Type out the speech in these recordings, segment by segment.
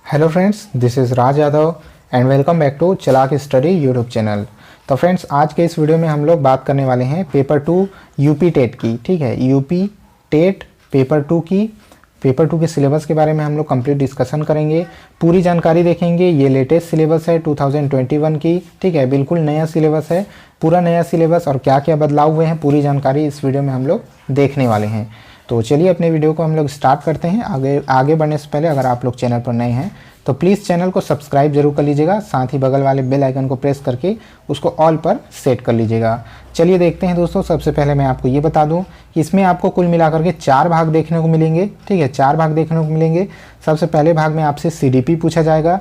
Hello friends, this is Raj Yadav and welcome back to Chalak study YouTube channel. तो friends, आज के इस वीडियो में हम लोग बात करने वाले हैं पेपर 2 यूपी टेट की। ठीक है, यूपी टेट पेपर 2 की, पेपर 2 के सिलेबस के बारे में हम लोग कंप्लीट डिस्कशन करेंगे, पूरी जानकारी देखेंगे। ये लेटेस्ट सिलेबस है 2021 की। ठीक है, बिल्कुल नया सिलेबस है, पूरा नया सिलेबस, और क्या क्या बदलाव हुए हैं पूरी जानकारी इस वीडियो में हम लोग देखने वाले हैं। तो चलिए अपने वीडियो को हम लोग स्टार्ट करते हैं। आगे बढ़ने से पहले अगर आप लोग चैनल पर नए हैं तो प्लीज़ चैनल को सब्सक्राइब जरूर कर लीजिएगा, साथ ही बगल वाले बेल आइकन को प्रेस करके उसको ऑल पर सेट कर लीजिएगा। चलिए देखते हैं दोस्तों। सबसे पहले मैं आपको ये बता दूं कि इसमें आपको कुल मिलाकर के 4 भाग देखने को मिलेंगे। ठीक है, 4 भाग देखने को मिलेंगे। सबसे पहले भाग में आपसे सीडीपी पूछा जाएगा,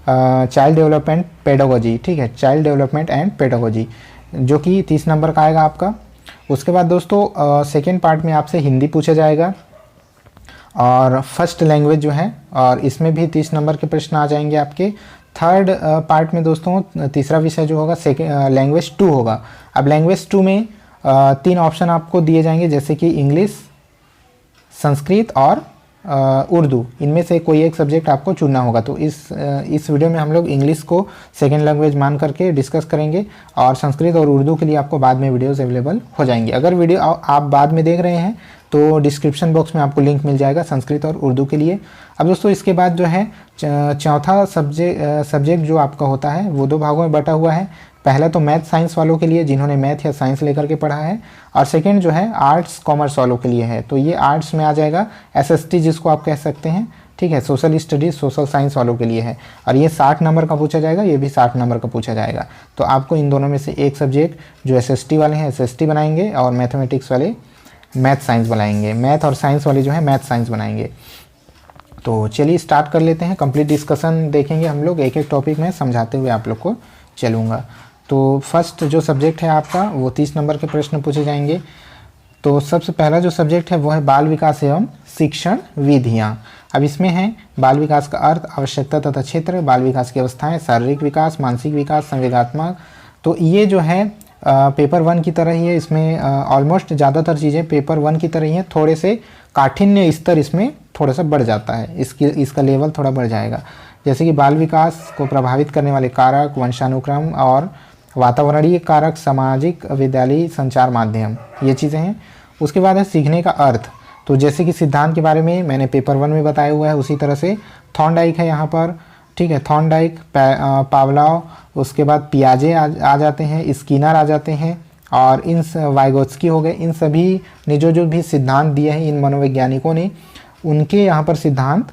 चाइल्ड डेवलपमेंट पेडागोजी। ठीक है, चाइल्ड डेवलपमेंट एंड पेडागोजी, जो कि 30 नंबर का आएगा आपका। उसके बाद दोस्तों सेकेंड पार्ट में आपसे हिंदी पूछा जाएगा और फर्स्ट लैंग्वेज जो है, और इसमें भी 30 नंबर के प्रश्न आ जाएंगे आपके। थर्ड पार्ट में दोस्तों तीसरा विषय जो होगा लैंग्वेज 2 होगा। अब लैंग्वेज 2 में 3 ऑप्शन आपको दिए जाएंगे, जैसे कि इंग्लिश, संस्कृत और उर्दू। इनमें से कोई एक सब्जेक्ट आपको चुनना होगा। तो इस वीडियो में हम लोग इंग्लिश को सेकेंड लैंग्वेज मान करके डिस्कस करेंगे, और संस्कृत और उर्दू के लिए आपको बाद में वीडियोस अवेलेबल हो जाएंगे। अगर वीडियो आप बाद में देख रहे हैं तो डिस्क्रिप्शन बॉक्स में आपको लिंक मिल जाएगा संस्कृत और उर्दू के लिए। अब दोस्तों इसके बाद जो है चौथा सब्जेक्ट जो आपका होता है वो 2 भागों में बटा हुआ है। पहला तो मैथ साइंस वालों के लिए, जिन्होंने मैथ या साइंस लेकर के पढ़ा है, और सेकंड जो है आर्ट्स कॉमर्स वालों के लिए है। तो ये आर्ट्स में आ जाएगा, एसएसटी जिसको आप कह सकते हैं। ठीक है, सोशल स्टडीज़ सोशल साइंस वालों के लिए है, और ये 60 नंबर का पूछा जाएगा, ये भी 60 नंबर का पूछा जाएगा। तो आपको इन दोनों में से एक सब्जेक्ट जो एसएसटी वाले हैं एसएसटी बनाएंगे, और मैथमेटिक्स वाले मैथ साइंस बनाएंगे। मैथ और साइंस वाले जो है मैथ साइंस बनाएंगे। तो चलिए स्टार्ट कर लेते हैं। कंप्लीट डिस्कशन देखेंगे हम लोग, एक एक टॉपिक में समझाते हुए आप लोग को चलूँगा। तो फर्स्ट जो सब्जेक्ट है आपका वो 30 नंबर के प्रश्न पूछे जाएंगे। तो सबसे पहला जो सब्जेक्ट है वो है बाल विकास एवं शिक्षण विधियाँ। अब इसमें है बाल विकास का अर्थ, आवश्यकता तथा क्षेत्र, बाल विकास की अवस्थाएं, शारीरिक विकास, मानसिक विकास, संवेगात्मक। तो ये जो है पेपर 1 की तरह ही है। इसमें ऑलमोस्ट ज़्यादातर चीज़ें पेपर 1 की तरह ही हैं। थोड़े से काठिन्य स्तर इसमें थोड़ा सा बढ़ जाता है, इसका लेवल थोड़ा बढ़ जाएगा। जैसे कि बाल विकास को प्रभावित करने वाले कारक, वंशानुक्रम और वातावरणीय कारक, सामाजिक, विद्यालयी संचार माध्यम, ये चीज़ें हैं। उसके बाद है सीखने का अर्थ। तो जैसे कि सिद्धांत के बारे में मैंने पेपर 1 में बताया हुआ है, उसी तरह से थॉर्नडाइक है यहाँ पर। ठीक है, थॉर्नडाइक, पावलोव, उसके बाद पियाजे आ जाते हैं, स्किनर आ जाते हैं, और वाइगोत्स्की हो गए। इन सभी ने जो भी सिद्धांत दिए हैं इन मनोवैज्ञानिकों ने, उनके यहाँ पर सिद्धांत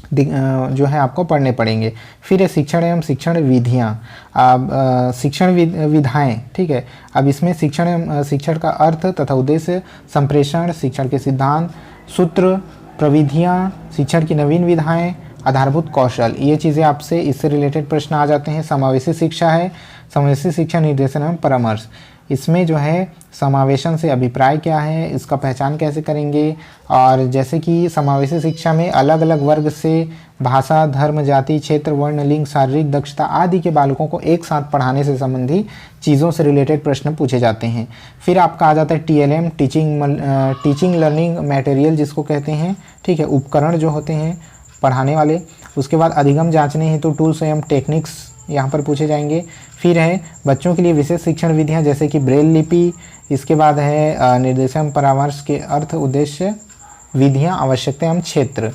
जो है आपको पढ़ने पड़ेंगे। फिर है शिक्षण एवं शिक्षण विधियाँ। अब शिक्षण विधाएँ। ठीक है, अब इसमें शिक्षण का अर्थ तथा उद्देश्य, संप्रेषण, शिक्षण के सिद्धांत, सूत्र, प्रविधियाँ, शिक्षण की नवीन विधाएँ, आधारभूत कौशल, ये चीज़ें आपसे इससे रिलेटेड प्रश्न आ जाते हैं। समावेशी शिक्षा है, समावेशी शिक्षा निर्देशन एवं परामर्श। इसमें जो है समावेशन से अभिप्राय क्या है, इसका पहचान कैसे करेंगे, और जैसे कि समावेशी शिक्षा में अलग अलग वर्ग से भाषा, धर्म, जाति, क्षेत्र, वर्ण, लिंग, शारीरिक दक्षता आदि के बालकों को एक साथ पढ़ाने से संबंधी चीज़ों से रिलेटेड प्रश्न पूछे जाते हैं। फिर आपका आ जाता है टीएलएम, टीचिंग लर्निंग मटेरियल जिसको कहते हैं। ठीक है, उपकरण जो होते हैं पढ़ाने वाले। उसके बाद अधिगम जांचने हेतु टूल्स एवं टेक्निक्स यहाँ पर पूछे जाएंगे। फिर है बच्चों के लिए विशेष शिक्षण विधियाँ, जैसे कि ब्रेल लिपि। इसके बाद है निर्देशन परामर्श के अर्थ, उद्देश्य, विधियाँ, आवश्यकता एवं क्षेत्र।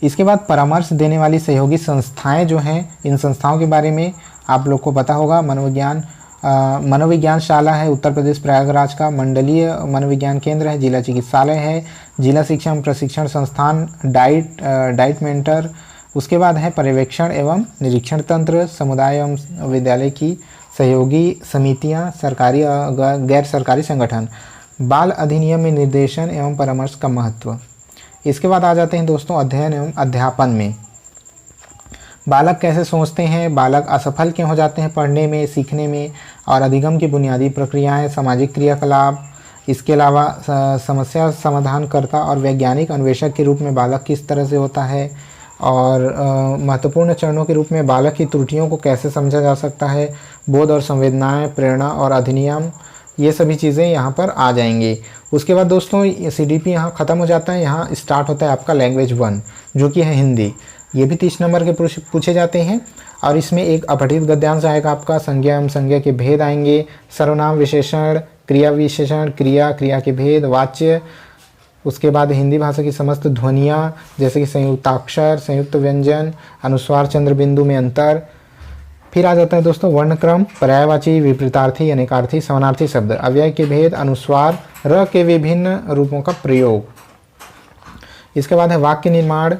इसके बाद परामर्श देने वाली सहयोगी संस्थाएं जो हैं, इन संस्थाओं के बारे में आप लोग को पता होगा। मनोविज्ञान शाला है उत्तर प्रदेश प्रयागराज का, मंडलीय मनोविज्ञान केंद्र है, जिला चिकित्सालय है, जिला शिक्षा एवं प्रशिक्षण संस्थान, डाइट मेंटर। उसके बाद है पर्यवेक्षण एवं निरीक्षण तंत्र, समुदाय एवं विद्यालय की सहयोगी समितियां, सरकारी और गैर सरकारी संगठन, बाल अधिनियम में निर्देशन एवं परामर्श का महत्व। इसके बाद आ जाते हैं दोस्तों अध्ययन एवं अध्यापन में। बालक कैसे सोचते हैं, बालक असफल क्यों हो जाते हैं पढ़ने में, सीखने में, और अधिगम की बुनियादी प्रक्रियाएं, सामाजिक क्रियाकलाप। इसके अलावा समस्या समाधानकर्ता और वैज्ञानिक अन्वेषक के रूप में बालक किस तरह से होता है, और महत्वपूर्ण चरणों के रूप में बालक की त्रुटियों को कैसे समझा जा सकता है, बोध और संवेदनाएं, प्रेरणा और अधिनियम, ये सभी चीज़ें यहाँ पर आ जाएंगी। उसके बाद दोस्तों सीडीपी यहाँ ख़त्म हो जाता है, यहाँ स्टार्ट होता है आपका लैंग्वेज 1 जो कि है हिंदी। ये भी 30 नंबर के पूछे जाते हैं। और इसमें एक अपठित गद्यांश आएगा आपका, संज्ञा एवं संज्ञा के भेद आएंगे, सर्वनाम विशेषण, क्रिया विशेषण, क्रिया, क्रिया के भेद, वाच्य, उसके बाद हिंदी भाषा की समस्त ध्वनियाँ जैसे कि संयुक्ताक्षर, संयुक्त व्यंजन, अनुस्वार, चंद्र बिंदु में अंतर। फिर आ जाता है दोस्तों वर्णक्रम, पर्यायवाची, विपरीतार्थी, अनेकार्थी, समानार्थी शब्द, अव्यय के भेद, अनुस्वार, र के विभिन्न रूपों का प्रयोग। इसके बाद है वाक्य निर्माण,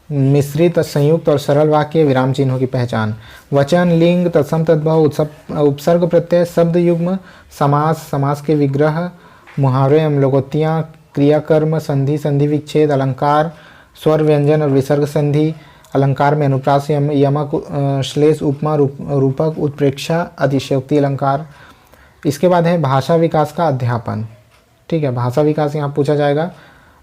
मिश्रित, संयुक्त और सरल वाक्य, विराम चिन्हों की पहचान, वचन, लिंग, तत्सम तद्भव, उपसर्ग प्रत्यय, शब्द युग्म, समास, समास के विग्रह, मुहावरे एवं लोकोक्तियाँ, क्रियाकर्म, संधि, संधि विच्छेद, अलंकार, स्वर व्यंजन और विसर्ग संधि, अलंकार में अनुप्रास, यमक, श्लेष, उपमा, रूपक, उत्प्रेक्षा, अतिशयोक्ति अलंकार। इसके बाद है भाषा विकास का अध्यापन। ठीक है, भाषा विकास यहाँ पूछा जाएगा,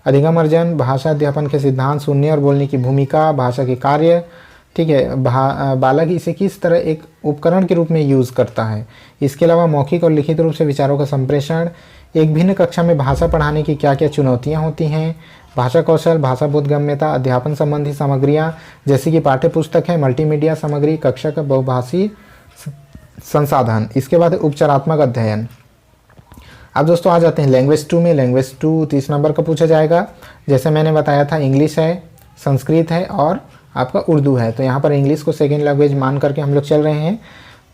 अधिगम अर्जन, भाषा अध्यापन के सिद्धांत, सुनने और बोलने की भूमिका, भाषा के कार्य। ठीक है, बालक इसे किस तरह एक उपकरण के रूप में यूज़ करता है। इसके अलावा मौखिक और लिखित रूप से विचारों का संप्रेषण, एक भिन्न कक्षा में भाषा पढ़ाने की क्या क्या चुनौतियाँ होती हैं, भाषा कौशल, भाषा बोधगम्यता, अध्यापन संबंधी सामग्रियाँ जैसे कि पाठ्य पुस्तक है, मल्टीमीडिया सामग्री, कक्षा का बहुभाषी संसाधन। इसके बाद उपचारात्मक अध्ययन। अब दोस्तों आ जाते हैं लैंग्वेज 2 में। लैंग्वेज 2 30 नंबर का पूछा जाएगा। जैसे मैंने बताया था, इंग्लिश है, संस्कृत है और आपका उर्दू है। तो यहाँ पर इंग्लिश को सेकेंड लैंग्वेज मान करके हम लोग चल रहे हैं।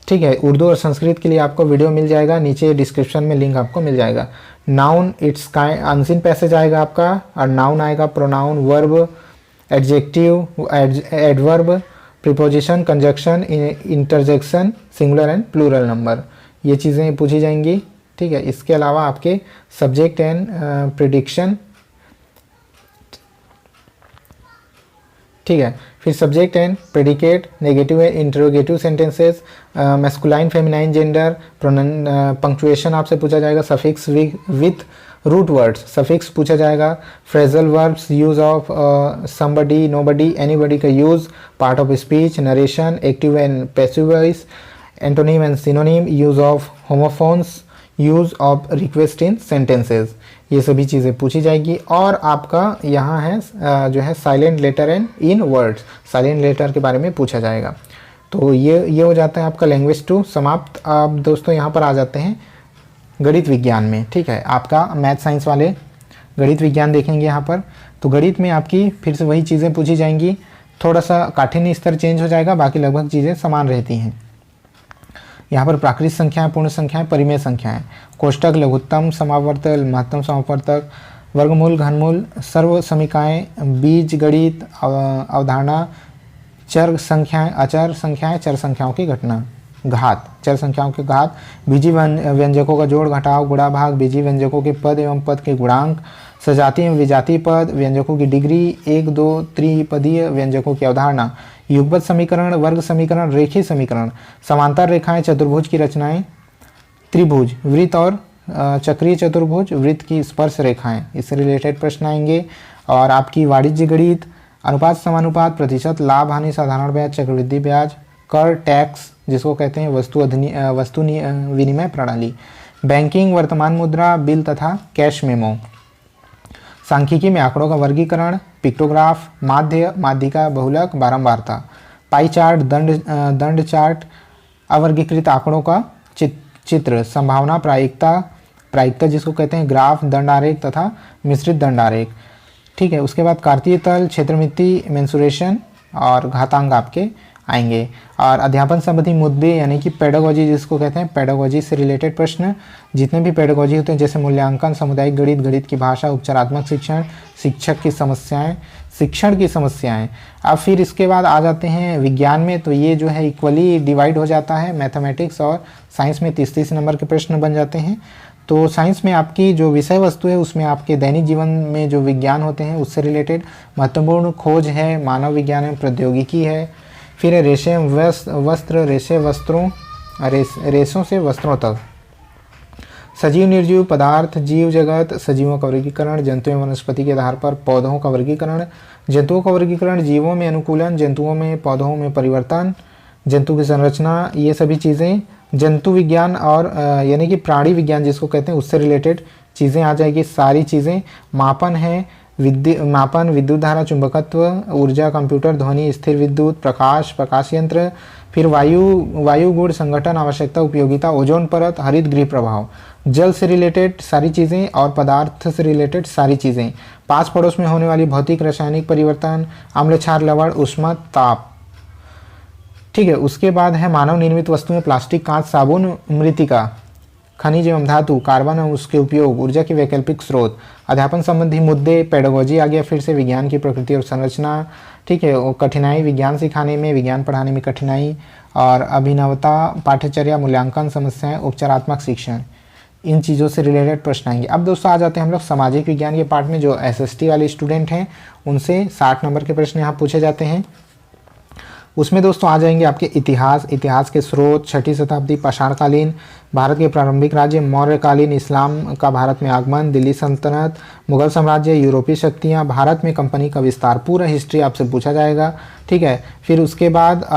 ठीक है, उर्दू और संस्कृत के लिए आपको वीडियो मिल जाएगा, नीचे डिस्क्रिप्शन में लिंक आपको मिल जाएगा। Noun, it's kind, unseen passage आएगा आपका, और नाउन आएगा, pronoun, verb, adjective, adverb, preposition, conjunction, interjection, singular and plural number, ये चीज़ें पूछी जाएंगी। ठीक है, इसके अलावा आपके सब्जेक्ट एंड प्रिडिक्शन। ठीक है, फिर subject and predicate, negative and interrogative sentences, masculine feminine gender, punctuation आपसे पूछा जाएगा, suffix with root words, suffix पूछा जाएगा, phrasal verbs, use of somebody, nobody, anybody का use, part of speech, narration, active and passive voice, antonym and synonym, use of homophones, use of request in sentences, ये सभी चीज़ें पूछी जाएगी। और आपका यहाँ है जो है silent letter and in words, silent letter के बारे में पूछा जाएगा। तो ये हो जाता है आपका लैंग्वेज 2 समाप्त। अब दोस्तों यहाँ पर आ जाते हैं गणित विज्ञान में। ठीक है, आपका मैथ साइंस वाले गणित विज्ञान देखेंगे यहाँ पर। तो गणित में आपकी फिर से वही चीज़ें पूछी जाएंगी, थोड़ा सा काठिन्य स्तर चेंज हो जाएगा, बाकी लगभग चीज़ें समान रहती हैं। यहाँ पर प्राकृत संख्याएं, पूर्ण संख्याएं, परिमेय संख्याएं, कोष्टक, लघुत्तम समावर्तक, महत्तम समावर्तक, वर्गमूल, घनमूल, सर्व समीकाएँ, बीज गणित, अवधारणा, चर संख्याएं, अचर संख्याएं, चर संख्याओं की घटना, घात, चर संख्याओं के घात, बीजी व्यंजकों का जोड़ घटाव गुणा भाग, बीजी व्यंजकों के पद एवं पद के गुणांक, सजातीय एवं विजातीय पद, व्यंजकों की डिग्री, 1 2 त्रिपदीय व्यंजकों की अवधारणा, युगपत समीकरण, वर्ग समीकरण, रेखीय समीकरण, समांतर रेखाएं, चतुर्भुज की रचनाएं, त्रिभुज, वृत्त और चक्रीय चतुर्भुज, वृत्त की स्पर्श रेखाएं, इससे रिलेटेड प्रश्न आएंगे। और आपकी वाणिज्य गणित, अनुपात समानुपात, प्रतिशत, लाभ हानि, साधारण ब्याज, चक्रवृद्धि ब्याज, कर, टैक्स जिसको कहते हैं वस्तु विनिमय प्रणाली, बैंकिंग, वर्तमान मुद्रा, बिल तथा कैश मेमो, सांख्यिकी में आंकड़ों का वर्गीकरण, पिक्टोग्राफ, माध्य, माध्यिका, बहुलक, बारंबारता, पाई चार्ट, दंड चार्ट, अवर्गीकृत आंकड़ों का चित्र, संभावना, प्रायिकता जिसको कहते हैं ग्राफ, दंड आरेख तथा मिश्रित दंड आरेख। ठीक है, उसके बाद कार्तीय तल, क्षेत्रमिति, मेंसुरेशन और घातांक आपके आएंगे। और अध्यापन संबंधी मुद्दे यानी कि पेडागोजी जिसको कहते हैं, पेडागोजी से रिलेटेड प्रश्न, जितने भी पेडागोजी होते हैं जैसे मूल्यांकन, सामुदायिक गणित, गणित की भाषा, उपचारात्मक शिक्षण, शिक्षक की समस्याएं, शिक्षण की समस्याएं। अब फिर इसके बाद आ जाते हैं विज्ञान में। तो ये जो है इक्वली डिवाइड हो जाता है, मैथमेटिक्स और साइंस में 30-30 नंबर के प्रश्न बन जाते हैं। तो साइंस में आपकी जो विषय वस्तु है उसमें आपके दैनिक जीवन में जो विज्ञान होते हैं उससे रिलेटेड महत्वपूर्ण खोज है, मानव विज्ञान में प्रौद्योगिकी है, फिर रेशे वस्त्र, रेशे वस्त्रों, रेशों से वस्त्रों तक, सजीव निर्जीव पदार्थ, जीव जगत, सजीवों का वर्गीकरण, जंतु एवं वनस्पति के आधार पर पौधों का वर्गीकरण, जंतुओं का वर्गीकरण, जीवों में अनुकूलन, जंतुओं में पौधों में परिवर्तन, जंतु की संरचना, ये सभी चीज़ें जंतु विज्ञान और यानी कि प्राणी विज्ञान जिसको कहते हैं उससे रिलेटेड चीज़ें आ जाएगी। सारी चीज़ें मापन है, मापन, विद्युत धारा, चुंबकत्व, ऊर्जा, कंप्यूटर, ध्वनि, स्थिर विद्युत, प्रकाश, प्रकाश यंत्र, फिर वायु गुण, संगठन, आवश्यकता, उपयोगिता, ओजोन परत, हरित गृह प्रभाव, जल से रिलेटेड सारी चीज़ें और पदार्थ से रिलेटेड सारी चीज़ें, पास पड़ोस में होने वाली भौतिक रासायनिक परिवर्तन, अम्ल, क्षार, लवण, ऊष्मा, ताप। ठीक है, उसके बाद है मानव निर्मित वस्तुएं, प्लास्टिक, कांच, साबुन, मृतिका, खनिज एवं धातु, कार्बन और उसके उपयोग, ऊर्जा के वैकल्पिक स्रोत, अध्यापन संबंधी मुद्दे, पेडागोजी आ गया, फिर से विज्ञान की प्रकृति और संरचना। ठीक है, वो कठिनाई, विज्ञान सिखाने में, विज्ञान पढ़ाने में कठिनाई, और अभिनवता, पाठ्यचर्या, मूल्यांकन, समस्याएं, उपचारात्मक शिक्षण, इन चीज़ों से रिलेटेड प्रश्न आएंगे। अब दोस्तों आ जाते हैं हम लोग सामाजिक विज्ञान के पार्ट में। जो SST वाले स्टूडेंट हैं उनसे 60 नंबर के प्रश्न यहाँ पूछे जाते हैं। उसमें दोस्तों आ जाएंगे आपके इतिहास के स्रोत, 6ठी शताब्दी, पाषाणकालीन, भारत के प्रारंभिक राज्य, मौर्यकालीन, इस्लाम का भारत में आगमन, दिल्ली सल्तनत, मुगल साम्राज्य, यूरोपीय शक्तियाँ, भारत में कंपनी का विस्तार, पूरा हिस्ट्री आपसे पूछा जाएगा। ठीक है, फिर उसके बाद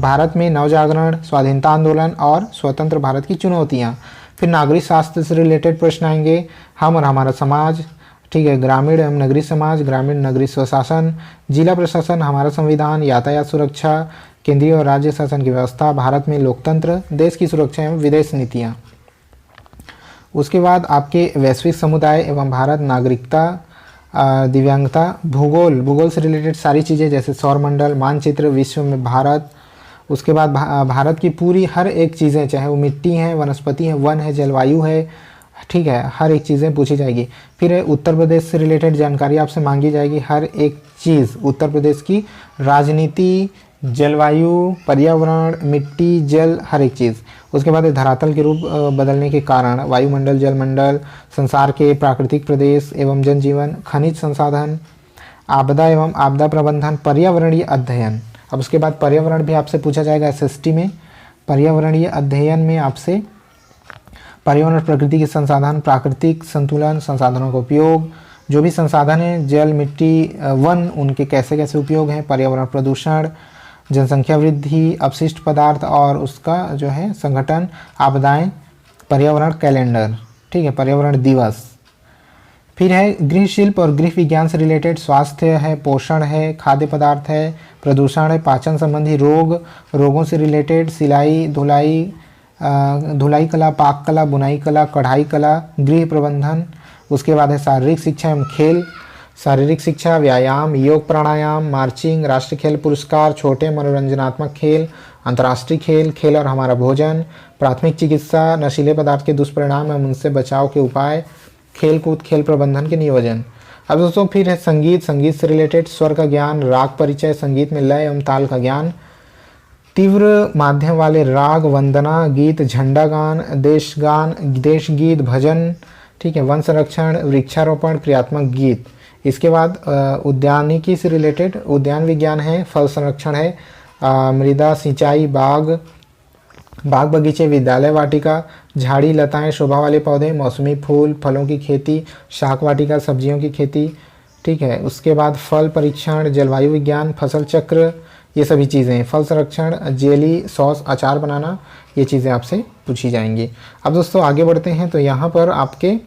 भारत में नवजागरण, स्वाधीनता आंदोलन और स्वतंत्र भारत की चुनौतियाँ। फिर नागरिक शास्त्र से रिलेटेड प्रश्न आएंगे, हम और हमारा समाज। ठीक है, ग्रामीण एवं नगरीय समाज, ग्रामीण नगरीय स्वशासन, जिला प्रशासन, हमारा संविधान, यातायात सुरक्षा, केंद्रीय और राज्य शासन की व्यवस्था, भारत में लोकतंत्र, देश की सुरक्षा एवं विदेश नीतियाँ। उसके बाद आपके वैश्विक समुदाय एवं भारत, नागरिकता, दिव्यांगता, भूगोल से रिलेटेड सारी चीज़ें जैसे सौरमंडल, मानचित्र, विश्व में भारत। उसके बाद भारत की पूरी हर एक चीज़ें, चाहे वो मिट्टी है, वनस्पति है, वन है, जलवायु है, ठीक है, हर एक चीज़ें पूछी जाएगी। फिर उत्तर प्रदेश से रिलेटेड जानकारी आपसे मांगी जाएगी, हर एक चीज़ उत्तर प्रदेश की, राजनीति, जलवायु, पर्यावरण, मिट्टी, जल, हर एक चीज़। उसके बाद धरातल के रूप बदलने के कारण, वायुमंडल, जलमंडल, संसार के प्राकृतिक प्रदेश एवं जनजीवन, खनिज संसाधन, आपदा एवं आपदा प्रबंधन, पर्यावरणीय अध्ययन। अब उसके बाद पर्यावरण भी आपसे पूछा जाएगा SST में। पर्यावरणीय अध्ययन में आपसे पर्यावरण, प्रकृति के संसाधन, प्राकृतिक संतुलन, संसाधनों का उपयोग, जो भी संसाधन है, जल, मिट्टी, वन, उनके कैसे कैसे उपयोग हैं, पर्यावरण प्रदूषण, जनसंख्या वृद्धि, अपशिष्ट पदार्थ और उसका जो है संगठन, आपदाएं, पर्यावरण कैलेंडर। ठीक है, पर्यावरण दिवस। फिर है गृह शिल्प और गृह विज्ञान से रिलेटेड, स्वास्थ्य है, पोषण है, खाद्य पदार्थ है, प्रदूषण है, पाचन संबंधी रोग, रोगों से रिलेटेड, सिलाई, धुलाई कला, पाक कला, बुनाई कला, कढ़ाई कला, गृह प्रबंधन। उसके बाद है शारीरिक शिक्षा एवं खेल, शारीरिक शिक्षा, व्यायाम, योग, प्राणायाम, मार्चिंग, राष्ट्रीय खेल पुरस्कार, छोटे मनोरंजनात्मक खेल, अंतर्राष्ट्रीय खेल, खेल और हमारा भोजन, प्राथमिक चिकित्सा, नशीले पदार्थ के दुष्परिणाम एवं उनसे बचाव के उपाय, खेल कूद, खेल प्रबंधन के नियोजन। अब दोस्तों फिर है संगीत से रिलेटेड, स्वर का ज्ञान, राग परिचय, संगीत में लय एवं ताल का ज्ञान, तीव्र माध्यम वाले राग, वंदना गीत, झंडा गान, देश गीत, भजन। ठीक है, वन संरक्षण, वृक्षारोपण, क्रियात्मक गीत। इसके बाद उद्यानिकी से रिलेटेड, उद्यान विज्ञान है, फल संरक्षण है, मृदा सिंचाई, बाग बगीचे, विद्यालय वाटिका, झाड़ी लताएं, शोभा वाले पौधे, मौसमी फूल, फलों की खेती, शाक वाटिका, सब्जियों की खेती। ठीक है, उसके बाद फल परीक्षण, जलवायु विज्ञान, फसल चक्र, ये सभी चीज़ें, फल संरक्षण, जेली, सॉस, अचार बनाना, ये चीज़ें आपसे पूछी जाएंगी। अब दोस्तों आगे बढ़ते हैं, तो यहाँ पर आपके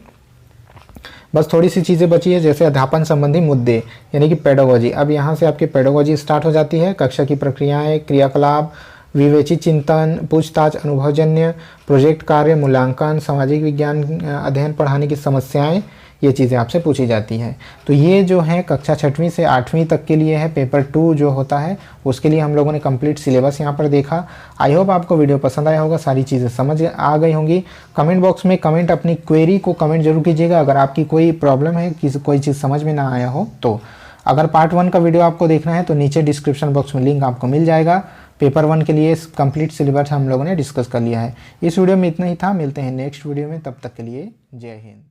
बस थोड़ी सी चीज़ें बची है, जैसे अध्यापन संबंधी मुद्दे यानी कि पेडागोजी। अब यहाँ से आपकी पेडागोजी स्टार्ट हो जाती है, कक्षा की प्रक्रियाएं, क्रियाकलाप, विवेचित चिंतन, पूछताछ, अनुभवजन्य, प्रोजेक्ट कार्य, मूल्यांकन, सामाजिक विज्ञान अध्ययन, पढ़ाने की समस्याएं, ये चीज़ें आपसे पूछी जाती हैं। तो ये जो है कक्षा 6वीं से 8वीं तक के लिए है, पेपर 2 जो होता है उसके लिए हम लोगों ने कंप्लीट सिलेबस यहाँ पर देखा। आई होप आपको वीडियो पसंद आया होगा, सारी चीज़ें समझ आ गई होंगी। कमेंट बॉक्स में कमेंट, अपनी क्वेरी को कमेंट जरूर कीजिएगा। अगर आपकी कोई प्रॉब्लम है, कोई चीज़ समझ में ना आया हो तो। अगर पार्ट 1 का वीडियो आपको देखना है तो नीचे डिस्क्रिप्शन बॉक्स में लिंक आपको मिल जाएगा। पेपर 1 के लिए कंप्लीट सिलेबस हम लोगों ने डिस्कस कर लिया है। इस वीडियो में इतना ही था, मिलते हैं नेक्स्ट वीडियो में, तब तक के लिए जय हिंद।